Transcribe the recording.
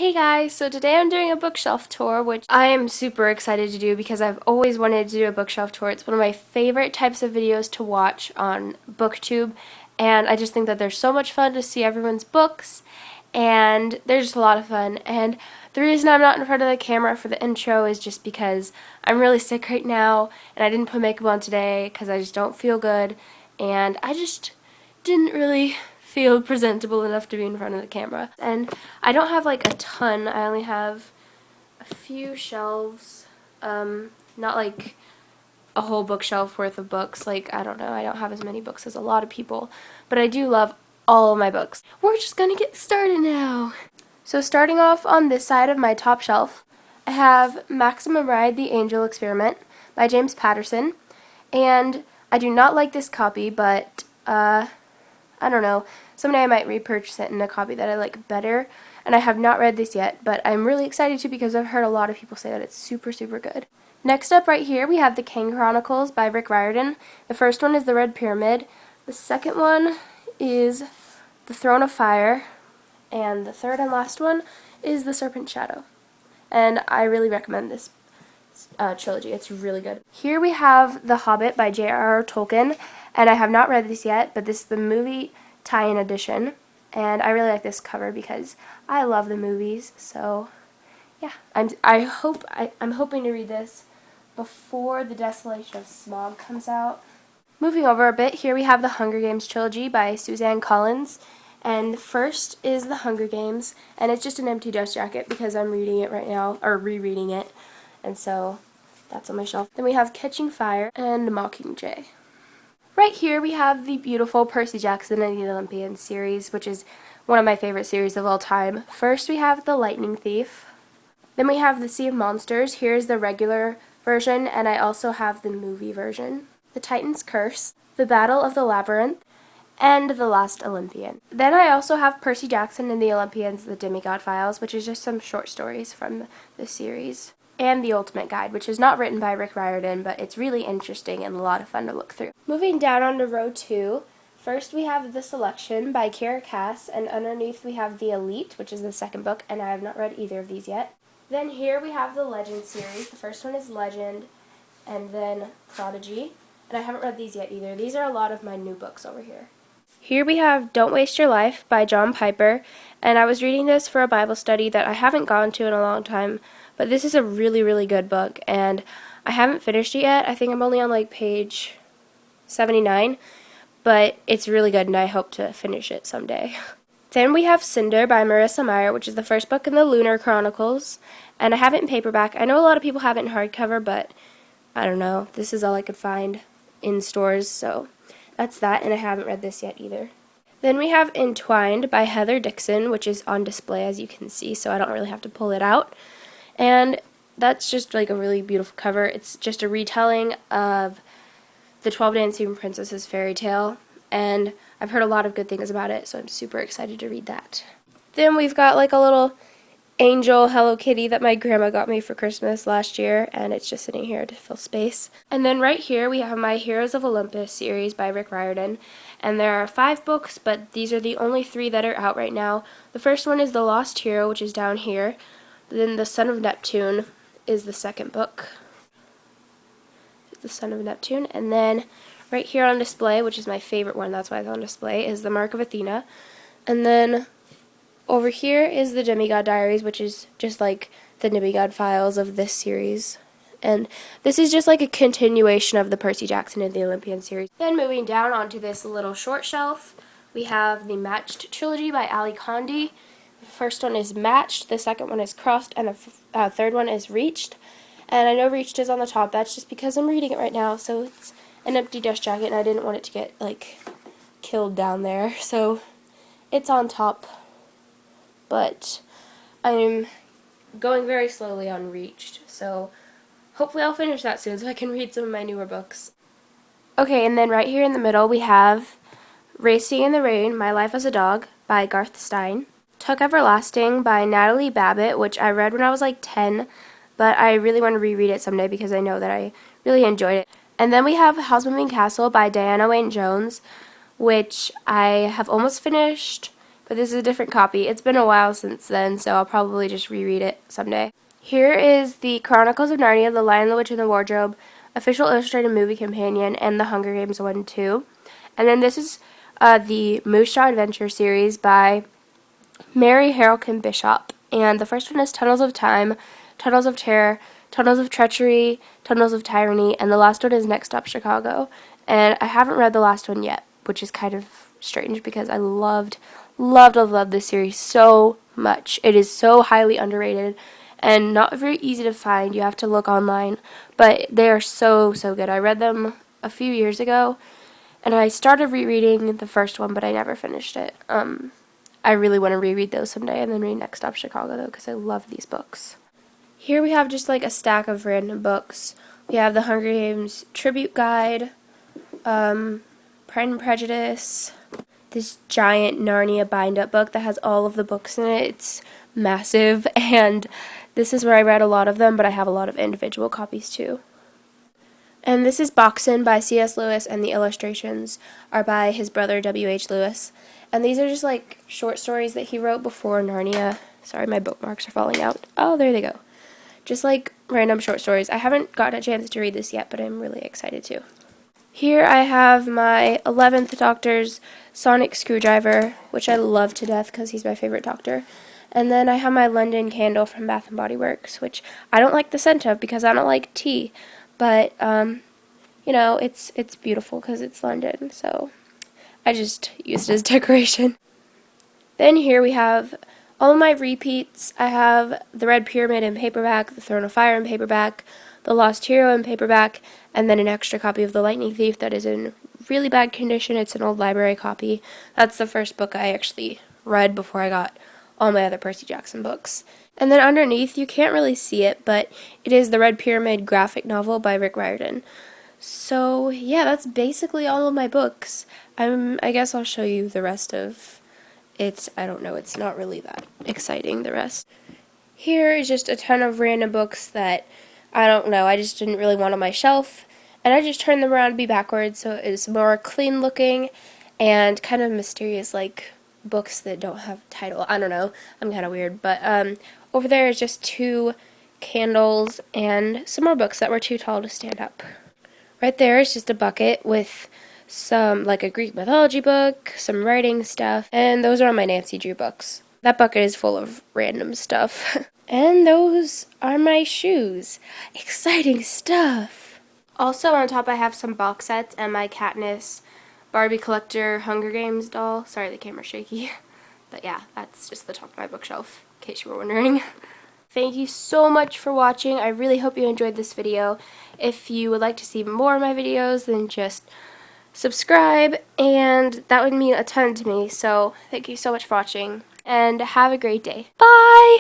Hey guys, so today I'm doing a bookshelf tour, which I am super excited to do because I've always wanted to do a bookshelf tour. It's one of my favorite types of videos to watch on BookTube, and I just think that they're so much fun to see everyone's books, and they're just a lot of fun. And the reason I'm not in front of the camera for the intro is just because I'm really sick right now, and I didn't put makeup on today because I just don't feel good, and I just didn't really feel presentable enough to be in front of the camera. And I don't have like a ton. I only have a few shelves, not like a whole bookshelf worth of books. Like, I don't know, I don't have as many books as a lot of people, but I do love all of my books. We're just gonna get started now. So starting off on this side of my top shelf, I have Maximum Ride: The Angel Experiment by James Patterson, and I do not like this copy, but I don't know, someday I might repurchase it in a copy that I like better, and I have not read this yet, but I'm really excited to because I've heard a lot of people say that it's super, super good. Next up right here we have The Kane Chronicles by Rick Riordan. The first one is The Red Pyramid, the second one is The Throne of Fire, and the third and last one is The Serpent's Shadow. And I really recommend this trilogy. It's really good. Here we have The Hobbit by J.R.R. Tolkien, and I have not read this yet, but this is the movie tie-in edition, and I really like this cover because I love the movies. So yeah, I'm hoping to read this before The Desolation of Smaug comes out. Moving over a bit, here we have The Hunger Games trilogy by Suzanne Collins, and first is The Hunger Games, and it's just an empty dust jacket because I'm reading it right now, or rereading it, and so that's on my shelf. Then we have Catching Fire and Mockingjay. Right here we have the beautiful Percy Jackson and the Olympians series, which is one of my favorite series of all time. First we have The Lightning Thief. Then we have The Sea of Monsters. Here's the regular version, and I also have the movie version. The Titan's Curse, The Battle of the Labyrinth, and The Last Olympian. Then I also have Percy Jackson and the Olympians, The Demigod Files, which is just some short stories from the series. And The Ultimate Guide, which is not written by Rick Riordan, but it's really interesting and a lot of fun to look through. Moving down onto row 2, first we have The Selection by Kiera Cass, and underneath we have The Elite, which is the second book, and I have not read either of these yet. Then here we have the Legend series. The first one is Legend, and then Prodigy, and I haven't read these yet either. These are a lot of my new books over here. Here we have Don't Waste Your Life by John Piper, and I was reading this for a Bible study that I haven't gone to in a long time, but this is a really, really good book, and I haven't finished it yet. I think I'm only on like page 79, but it's really good, and I hope to finish it someday. Then we have Cinder by Marissa Meyer, which is the first book in the Lunar Chronicles, and I have it in paperback. I know a lot of people have it in hardcover, but I don't know. This is all I could find in stores, so that's that, and I haven't read this yet either. Then we have Entwined by Heather Dixon, which is on display as you can see, so I don't really have to pull it out. And that's just like a really beautiful cover. It's just a retelling of the 12 Dancing Princesses fairy tale, and I've heard a lot of good things about it, so I'm super excited to read that. Then we've got like a little angel Hello Kitty that my grandma got me for Christmas last year, and it's just sitting here to fill space. And then right here we have my Heroes of Olympus series by Rick Riordan, and there are 5 books, but these are the only 3 that are out right now. The first one is The Lost Hero, which is down here. Then The Son of Neptune is the second book. The Son of Neptune. And then right here on display, which is my favorite one, that's why it's on display, is The Mark of Athena. And then over here is The Demigod Diaries, which is just like the Demigod Files of this series. And this is just like a continuation of the Percy Jackson and the Olympian series. Then moving down onto this little short shelf, we have the Matched trilogy by Ali Condé. The first one is Matched, the second one is Crossed, and the third one is Reached. And I know Reached is on the top. That's just because I'm reading it right now, so it's an empty dust jacket, and I didn't want it to get, like, killed down there. So it's on top, but I'm going very slowly on Reached, so hopefully I'll finish that soon so I can read some of my newer books. Okay, and then right here in the middle we have Racing in the Rain, My Life as a Dog by Garth Stein. Tuck Everlasting by Natalie Babbitt, which I read when I was like 10, but I really want to reread it someday because I know that I really enjoyed it. And then we have Housemoving Castle by Diana Wayne Jones, which I have almost finished, but this is a different copy. It's been a while since then, so I'll probably just reread it someday. Here is the Chronicles of Narnia, The Lion, the Witch, and the Wardrobe, official illustrated movie companion, and the Hunger Games 1 and 2. And then this is the Moosejaw Adventure series by Mary Harrelkin Bishop. And the first one is Tunnels of Time, Tunnels of Terror, Tunnels of Treachery, Tunnels of Tyranny, and the last one is Next Stop Chicago. And I haven't read the last one yet, which is kind of strange because I loved this series so much. It is so highly underrated and not very easy to find. You have to look online, but they are so good. I read them a few years ago, and I started rereading the first one, but I never finished it. I really want to reread those someday and then read Next Stop Chicago, though, because I love these books. Here we have just like a stack of random books. We have the Hunger Games Tribute Guide, Pride and Prejudice, this giant Narnia bind-up book that has all of the books in it. It's massive, and this is where I read a lot of them, but I have a lot of individual copies too. And this is Boxen by C.S. Lewis, and the illustrations are by his brother W.H. Lewis. And these are just like short stories that he wrote before Narnia. Sorry, my bookmarks are falling out. Oh, there they go. Just like random short stories. I haven't gotten a chance to read this yet, but I'm really excited to. Here I have my 11th Doctor's Sonic Screwdriver, which I love to death because he's my favorite Doctor. And then I have my London Candle from Bath & Body Works, which I don't like the scent of because I don't like tea. But, you know, it's beautiful because it's London, so I just used it as decoration. Then here we have all of my repeats. I have The Red Pyramid in paperback, The Throne of Fire in paperback, The Lost Hero in paperback, and then an extra copy of The Lightning Thief that is in really bad condition. It's an old library copy. That's the first book I actually read before I got all my other Percy Jackson books. And then underneath, you can't really see it, but it is the Red Pyramid graphic novel by Rick Riordan. So, yeah, that's basically all of my books. I guess I'll show you the rest of it. I don't know, it's not really that exciting, the rest. Here is just a ton of random books that, I don't know, I just didn't really want on my shelf. And I just turned them around to be backwards, so it's more clean looking and kind of mysterious, like books that don't have title. I don't know, I'm kind of weird. But over there is just 2 candles and some more books that were too tall to stand up. Right there is just a bucket with some, like a Greek mythology book, some writing stuff, and those are all my Nancy Drew books. That bucket is full of random stuff. And those are my shoes. Exciting stuff! Also on top I have some box sets and my Katniss Barbie Collector Hunger Games doll. Sorry, the camera's shaky. But yeah, that's just the top of my bookshelf, in case you were wondering. Thank you so much for watching. I really hope you enjoyed this video. If you would like to see more of my videos, then just subscribe, and that would mean a ton to me. So thank you so much for watching, and have a great day. Bye!